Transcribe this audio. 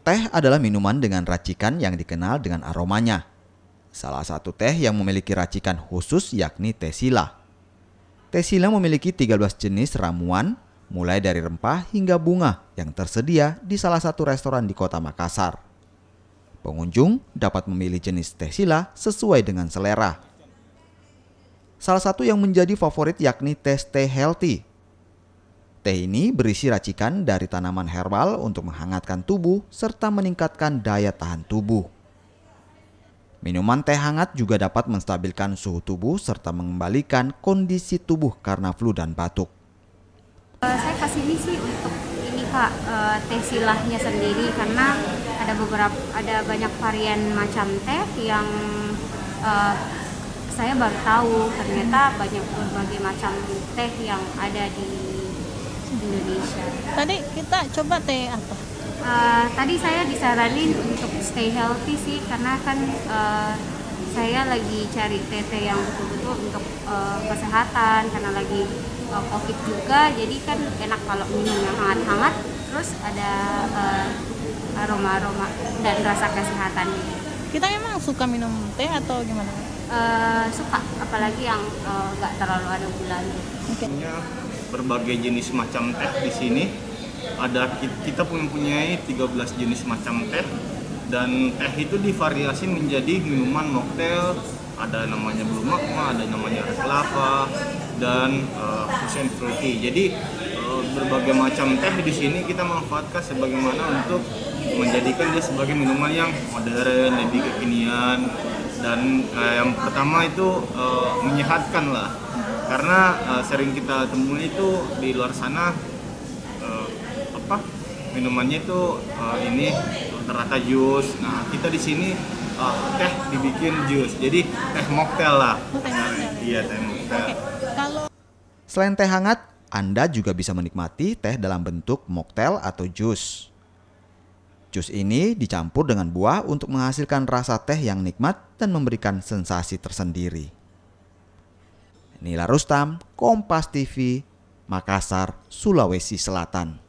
Teh adalah minuman dengan racikan yang dikenal dengan aromanya. Salah satu teh yang memiliki racikan khusus yakni teh sila. Teh sila memiliki 13 jenis ramuan, mulai dari rempah hingga bunga yang tersedia di salah satu restoran di kota Makassar. Pengunjung dapat memilih jenis teh sila sesuai dengan selera. Salah satu yang menjadi favorit yakni teh Stay Healthy. Teh ini berisi racikan dari tanaman herbal untuk menghangatkan tubuh serta meningkatkan daya tahan tubuh. Minuman teh hangat juga dapat menstabilkan suhu tubuh serta mengembalikan kondisi tubuh karena flu dan batuk. Saya kasih ini sih untuk ini Kak, teh silahnya sendiri karena ada banyak varian macam teh yang saya baru tahu ternyata banyak berbagai macam teh yang ada di Indonesia. Tadi kita coba teh apa? Tadi saya disaranin untuk stay healthy sih karena kan saya lagi cari teh yang betul-betul untuk kesehatan karena lagi COVID juga, jadi kan enak kalau minum yang hangat-hangat terus ada aroma-aroma dan rasa kesehatan. Kita emang suka minum teh atau gimana? Suka, apalagi yang nggak terlalu ada gulanya. Oke. Berbagai jenis macam teh di sini. Kita mempunyai 13 jenis macam teh, dan teh itu divariasi menjadi minuman mocktail, ada namanya blue magma, ada namanya red lava, dan fusion fruity. Jadi berbagai macam teh di sini kita manfaatkan sebagaimana untuk menjadikan dia sebagai minuman yang modern, lebih kekinian, dan yang pertama itu menyehatkan lah. Karena sering kita temui itu di luar sana minumannya itu ini rata-rata jus. Nah, kita di sini teh dibikin jus. Jadi teh mocktail lah. Iya, teh mocktail. Selain teh hangat, Anda juga bisa menikmati teh dalam bentuk mocktail atau jus. Jus ini dicampur dengan buah untuk menghasilkan rasa teh yang nikmat dan memberikan sensasi tersendiri. Nila Rustam, Kompas TV, Makassar, Sulawesi Selatan.